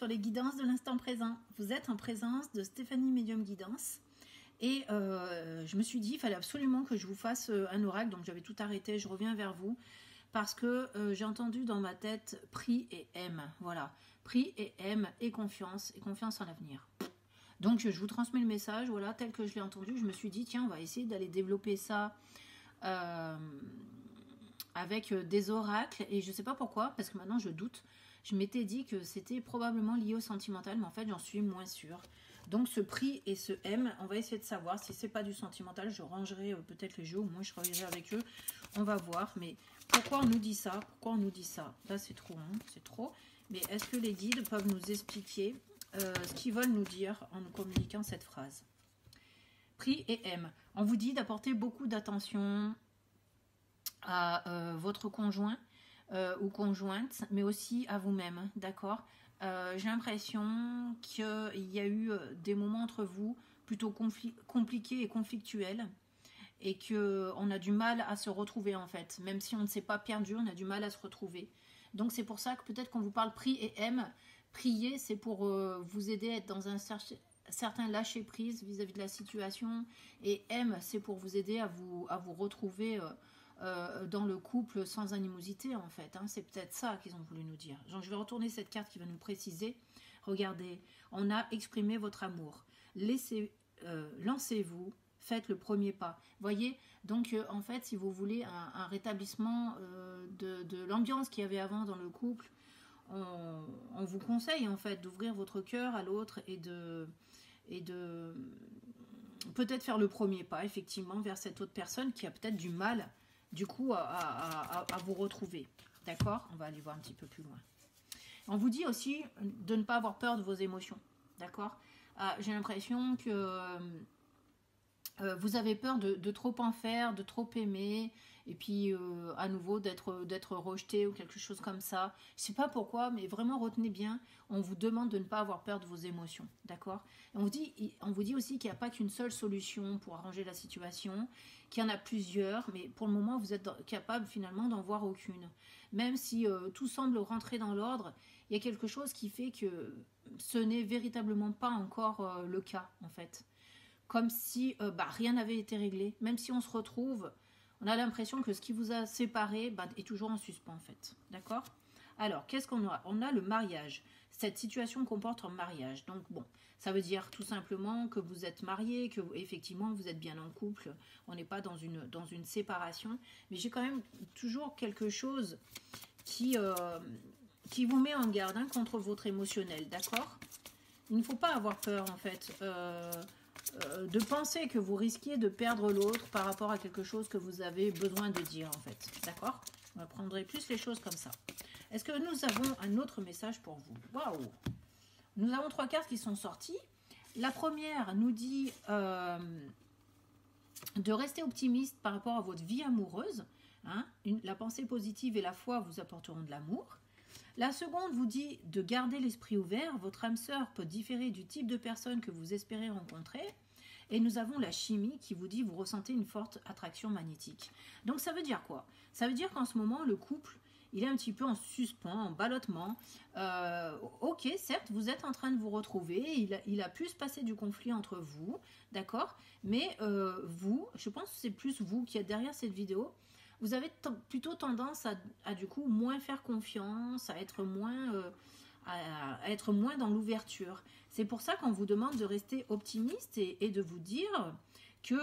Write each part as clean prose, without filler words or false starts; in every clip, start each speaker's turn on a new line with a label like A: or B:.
A: sur les guidances de l'instant présent. Vous êtes en présence de Stéphanie Médium Guidance. Et je me suis dit, il fallait absolument que je vous fasse un oracle. Donc j'avais tout arrêté, je reviens vers vous. Parce que j'ai entendu dans ma tête, prie et aime. Voilà, prie et aime et confiance en l'avenir. Donc je vous transmets le message, voilà, tel que je l'ai entendu. Je me suis dit, tiens, on va essayer d'aller développer ça avec des oracles. Et je ne sais pas pourquoi, parce que maintenant je doute. Je m'étais dit que c'était probablement lié au sentimental, mais en fait j'en suis moins sûre. Donc ce prix et ce M, on va essayer de savoir. Si c'est pas du sentimental, je rangerai peut-être les jeux, au moins je travaillerai avec eux. On va voir, mais pourquoi on nous dit ça? Pourquoi on nous dit ça? Là c'est trop, hein, c'est trop. Mais est-ce que les guides peuvent nous expliquer ce qu'ils veulent nous dire en nous communiquant cette phrase? Prix et M. On vous dit d'apporter beaucoup d'attention à votre conjoint ou conjointe, mais aussi à vous-même, d'accord? J'ai l'impression qu'il y a eu des moments entre vous plutôt compliqués et conflictuels et qu'on a du mal à se retrouver en fait. Même si on ne s'est pas perdu, on a du mal à se retrouver. Donc c'est pour ça que peut-être qu'on vous parle prix et aime. Prier, c'est pour vous aider à être dans un certain lâcher-prise vis-à-vis de la situation. Et aime, c'est pour vous aider à vous retrouver dans le couple sans animosité en fait, hein. C'est peut-être ça qu'ils ont voulu nous dire. Donc, je vais retourner cette carte qui va nous préciser. Regardez, on a exprimé votre amour. Lancez-vous, faites le premier pas. Voyez, donc en fait, si vous voulez un rétablissement de l'ambiance qu'il y avait avant dans le couple, on vous conseille en fait d'ouvrir votre cœur à l'autre et de peut-être faire le premier pas effectivement vers cette autre personne qui a peut-être du mal du coup à vous retrouver. D'accord? On va aller voir un petit peu plus loin. On vous dit aussi de ne pas avoir peur de vos émotions. D'accord? J'ai l'impression que vous avez peur de trop en faire, de trop aimer, et puis à nouveau d'être rejeté ou quelque chose comme ça. Je ne sais pas pourquoi, mais vraiment retenez bien, on vous demande de ne pas avoir peur de vos émotions, d'accord? On vous dit aussi qu'il n'y a pas qu'une seule solution pour arranger la situation, qu'il y en a plusieurs, mais pour le moment vous êtes capable finalement d'en voir aucune. Même si tout semble rentrer dans l'ordre, il y a quelque chose qui fait que ce n'est véritablement pas encore le cas en fait. Comme si rien n'avait été réglé. Même si on se retrouve, on a l'impression que ce qui vous a séparé est toujours en suspens en fait. D'accord? Alors, qu'est-ce qu'on a? On a le mariage. Cette situation comporte un mariage. Donc bon, ça veut dire tout simplement que vous êtes marié, que effectivement vous êtes bien en couple. On n'est pas dans une séparation. Mais j'ai quand même toujours quelque chose qui vous met en garde contre votre émotionnel. D'accord? Il ne faut pas avoir peur en fait. De penser que vous risquiez de perdre l'autre par rapport à quelque chose que vous avez besoin de dire en fait. D'accord? On va prendre plus les choses comme ça. Est-ce que nous avons un autre message pour vous? Waouh! Nous avons 3 cartes qui sont sorties. La première nous dit de rester optimiste par rapport à votre vie amoureuse. Hein? La pensée positive et la foi vous apporteront de l'amour. La seconde vous dit de garder l'esprit ouvert. Votre âme sœur peut différer du type de personne que vous espérez rencontrer. Et nous avons la chimie qui vous dit vous ressentez une forte attraction magnétique. Donc ça veut dire quoi? Ça veut dire qu'en ce moment, le couple, il est un petit peu en suspens, en ballottement. Ok, certes, vous êtes en train de vous retrouver. Il a pu se passer du conflit entre vous, d'accord? Mais vous, je pense que c'est plus vous qui êtes derrière cette vidéo. Vous avez plutôt tendance à du coup moins faire confiance, à être moins dans l'ouverture. C'est pour ça qu'on vous demande de rester optimiste et de vous dire que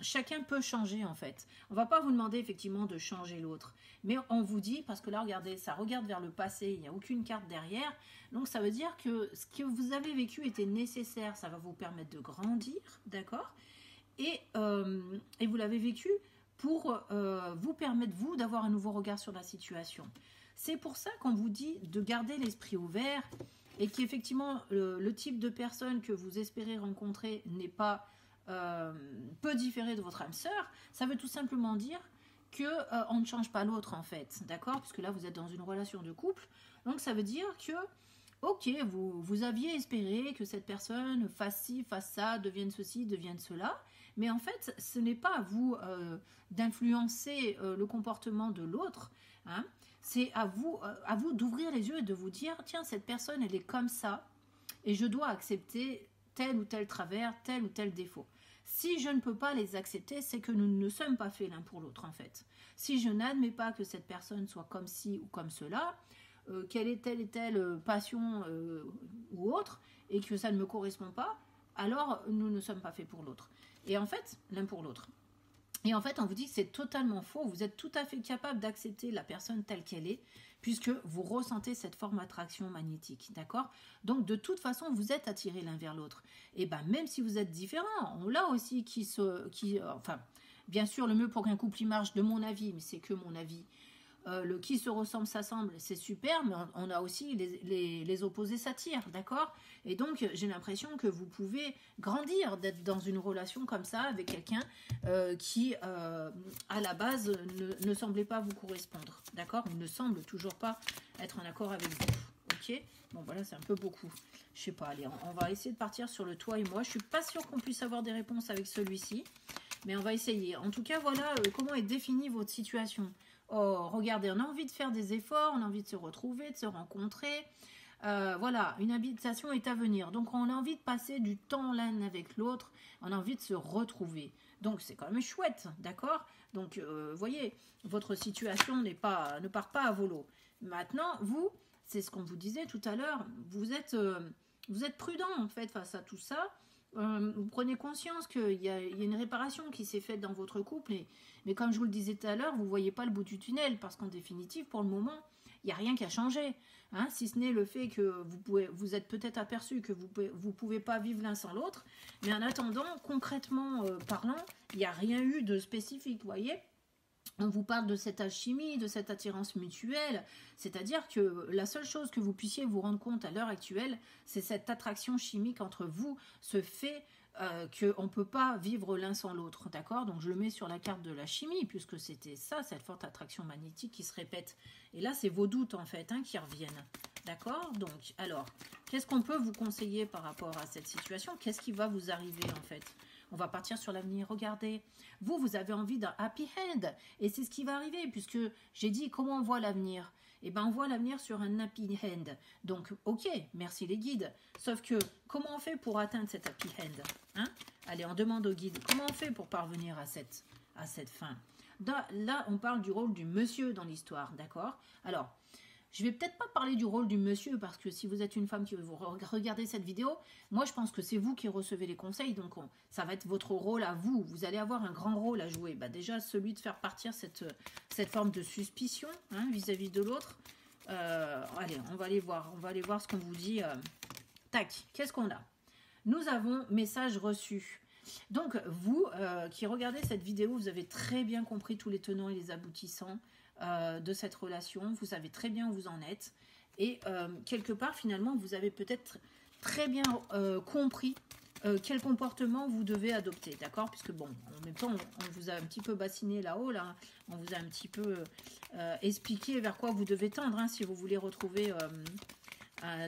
A: chacun peut changer en fait. On ne va pas vous demander effectivement de changer l'autre, mais on vous dit, parce que là regardez, ça regarde vers le passé, il n'y a aucune carte derrière, donc ça veut dire que ce que vous avez vécu était nécessaire, ça va vous permettre de grandir, d'accord? Et vous l'avez vécu pour vous permettre, vous, d'avoir un nouveau regard sur la situation. C'est pour ça qu'on vous dit de garder l'esprit ouvert et qu'effectivement, le type de personne que vous espérez rencontrer n'est pas peut différer de votre âme sœur. Ça veut tout simplement dire qu'on ne change pas l'autre, en fait. D'accord? Parce que là, vous êtes dans une relation de couple. Donc, ça veut dire que, ok, vous aviez espéré que cette personne fasse ci, fasse ça, devienne ceci, devienne cela. Mais en fait, ce n'est pas à vous d'influencer le comportement de l'autre, hein. C'est à vous d'ouvrir les yeux et de vous dire, tiens, cette personne, elle est comme ça, et je dois accepter tel ou tel travers, tel ou tel défaut. Si je ne peux pas les accepter, c'est que nous ne sommes pas faits l'un pour l'autre, en fait. Si je n'admets pas que cette personne soit comme ci ou comme cela, qu'elle ait telle et telle passion ou autre, et que ça ne me correspond pas, alors nous ne sommes pas faits pour l'autre. Et en fait, l'un pour l'autre. Et en fait, on vous dit que c'est totalement faux. Vous êtes tout à fait capable d'accepter la personne telle qu'elle est, puisque vous ressentez cette forme d'attraction magnétique, d'accord? Donc, de toute façon, vous êtes attirés l'un vers l'autre. Et bien, même si vous êtes différents, on l'a aussi enfin, bien sûr, le mieux pour qu'un couple y marche, de mon avis, mais c'est que mon avis, le qui se ressemble s'assemble, c'est super, mais on a aussi les opposés s'attirent, d'accord? Et donc, j'ai l'impression que vous pouvez grandir, d'être dans une relation comme ça, avec quelqu'un qui, à la base, ne semblait pas vous correspondre, d'accord? Ou ne semble toujours pas être en accord avec vous, ok? Bon, voilà, c'est un peu beaucoup. Je sais pas, allez, on va essayer de partir sur le toi et moi. Je suis pas sûre qu'on puisse avoir des réponses avec celui-ci, mais on va essayer. En tout cas, voilà comment est définie votre situation. Oh, regardez, on a envie de faire des efforts, on a envie de se retrouver, de se rencontrer. Voilà, une habitation est à venir. Donc, on a envie de passer du temps l'un avec l'autre. On a envie de se retrouver. Donc, c'est quand même chouette, d'accord? Donc, voyez, votre situation ne part pas à volo. Maintenant, vous, c'est ce qu'on vous disait tout à l'heure, vous êtes prudent, en fait, face à tout ça. Vous prenez conscience qu'il y a une réparation qui s'est faite dans votre couple, mais comme je vous le disais tout à l'heure, vous ne voyez pas le bout du tunnel, parce qu'en définitive, pour le moment, il n'y a rien qui a changé, hein, si ce n'est le fait que vous êtes peut-être aperçu que vous pouvez pas vivre l'un sans l'autre, mais en attendant, concrètement parlant, il n'y a rien eu de spécifique, vous voyez. On vous parle de cette alchimie, de cette attirance mutuelle, c'est-à-dire que la seule chose que vous puissiez vous rendre compte à l'heure actuelle, c'est cette attraction chimique entre vous, ce fait qu'on ne peut pas vivre l'un sans l'autre, d'accord? Donc je le mets sur la carte de la chimie, puisque c'était ça, cette forte attraction magnétique qui se répète. Et là, c'est vos doutes, en fait, hein, qui reviennent, d'accord? Donc, alors, qu'est-ce qu'on peut vous conseiller par rapport à cette situation? Qu'est-ce qui va vous arriver, en fait? On va partir sur l'avenir. Regardez, vous avez envie d'un happy end. Et c'est ce qui va arriver, puisque j'ai dit comment on voit l'avenir. Eh bien, on voit l'avenir sur un happy end. Donc, ok, merci les guides. Sauf que, comment on fait pour atteindre cet happy end, hein? Allez, on demande aux guides, comment on fait pour parvenir à cette fin? Là, on parle du rôle du monsieur dans l'histoire, d'accord? Alors, je vais peut-être pas parler du rôle du monsieur, parce que si vous êtes une femme qui vous regardez cette vidéo, moi je pense que c'est vous qui recevez les conseils, donc ça va être votre rôle à vous. Vous allez avoir un grand rôle à jouer. Bah, déjà celui de faire partir cette forme de suspicion, hein, vis-à-vis de l'autre. Allez, on va aller voir ce qu'on vous dit. Tac, qu'est-ce qu'on a? Nous avons message reçu. Donc vous qui regardez cette vidéo, vous avez très bien compris tous les tenants et les aboutissants de cette relation, vous savez très bien où vous en êtes, et quelque part finalement vous avez peut-être très bien compris quel comportement vous devez adopter, d'accord? Puisque bon, en même temps on vous a un petit peu bassiné là-haut, là, on vous a un petit peu expliqué vers quoi vous devez tendre, hein, si vous voulez retrouver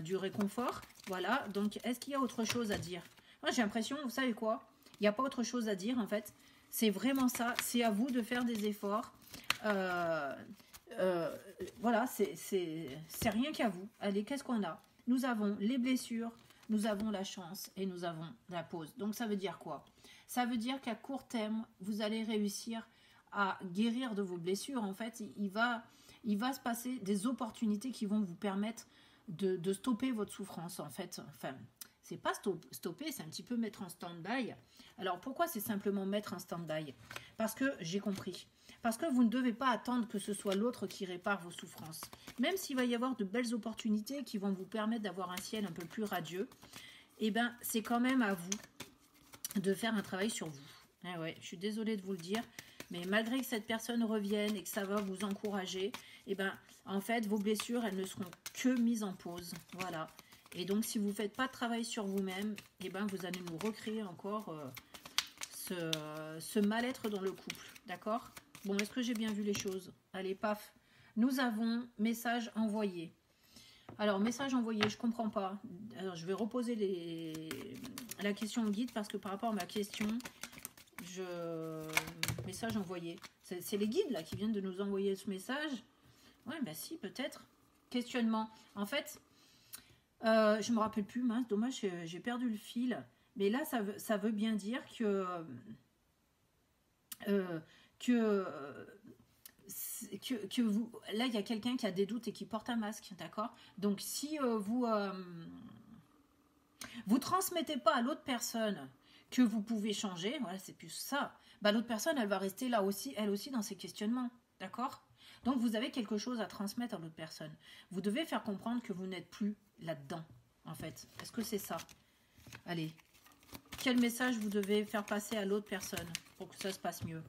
A: du réconfort. Voilà, donc est-ce qu'il y a autre chose à dire? Moi j'ai l'impression, vous savez quoi, il n'y a pas autre chose à dire en fait, c'est vraiment ça, c'est à vous de faire des efforts. Voilà, c'est rien qu'à vous. Allez, qu'est-ce qu'on a? Nous avons les blessures, nous avons la chance et nous avons la pause. Donc ça veut dire quoi? Ça veut dire qu'à court terme, vous allez réussir à guérir de vos blessures. En fait, il va se passer des opportunités qui vont vous permettre de stopper votre souffrance, en fait. Enfin, c'est pas stopper, c'est un petit peu mettre en stand-by. Alors pourquoi c'est simplement mettre en stand-by? Parce que j'ai compris. Parce que vous ne devez pas attendre que ce soit l'autre qui répare vos souffrances. Même s'il va y avoir de belles opportunités qui vont vous permettre d'avoir un ciel un peu plus radieux, eh bien, c'est quand même à vous de faire un travail sur vous. Eh ouais, je suis désolée de vous le dire, mais malgré que cette personne revienne et que ça va vous encourager, eh bien, en fait, vos blessures, elles ne seront que mises en pause. Voilà. Et donc, si vous ne faites pas de travail sur vous-même, eh bien, vous allez nous recréer encore ce mal-être dans le couple. D'accord ? Bon, est-ce que j'ai bien vu les choses? Allez, paf. Nous avons message envoyé. Alors, message envoyé, je ne comprends pas. Alors, je vais reposer la question au guide parce que par rapport à ma question, Message envoyé. C'est les guides là qui viennent de nous envoyer ce message. Ouais, bah si, peut-être. Questionnement. En fait, je me rappelle plus, mince, dommage, j'ai perdu le fil. Mais là, ça veut bien dire que vous, là, il y a quelqu'un qui a des doutes et qui porte un masque, d'accord? Donc, si vous transmettez pas à l'autre personne que vous pouvez changer, voilà, c'est plus ça. Bah, l'autre personne, elle va rester là aussi, elle aussi, dans ses questionnements, d'accord? Donc, vous avez quelque chose à transmettre à l'autre personne. Vous devez faire comprendre que vous n'êtes plus là-dedans, en fait. Est-ce que c'est ça? Allez. Quel message vous devez faire passer à l'autre personne pour que ça se passe mieux?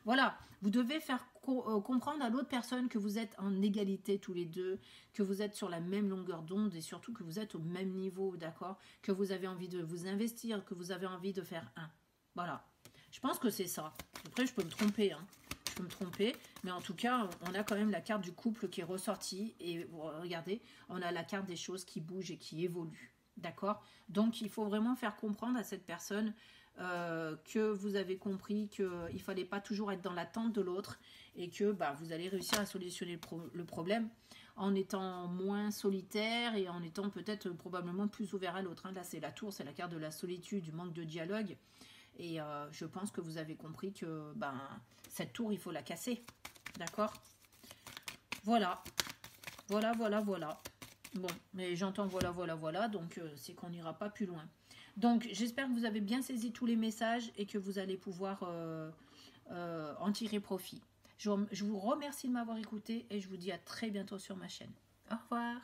A: Voilà, vous devez faire comprendre à l'autre personne que vous êtes en égalité tous les deux, que vous êtes sur la même longueur d'onde et surtout que vous êtes au même niveau, d'accord? Que vous avez envie de vous investir, que vous avez envie de faire un. Voilà, je pense que c'est ça. Après, je peux me tromper, hein. Je peux me tromper, mais en tout cas, on a quand même la carte du couple qui est ressortie et regardez, on a la carte des choses qui bougent et qui évoluent, d'accord? Donc, il faut vraiment faire comprendre à cette personne que vous avez compris qu'il ne fallait pas toujours être dans l'attente de l'autre et que bah, vous allez réussir à solutionner le problème en étant moins solitaire et en étant peut-être probablement plus ouvert à l'autre. Hein. Là, c'est la tour, c'est la carte de la solitude, du manque de dialogue. Et je pense que vous avez compris que ben, cette tour, il faut la casser. D'accord? Voilà. Voilà, voilà, voilà. Bon, mais j'entends voilà, voilà, voilà, donc c'est qu'on n'ira pas plus loin. Donc, j'espère que vous avez bien saisi tous les messages et que vous allez pouvoir en tirer profit. Je vous remercie de m'avoir écouté et je vous dis à très bientôt sur ma chaîne. Au revoir.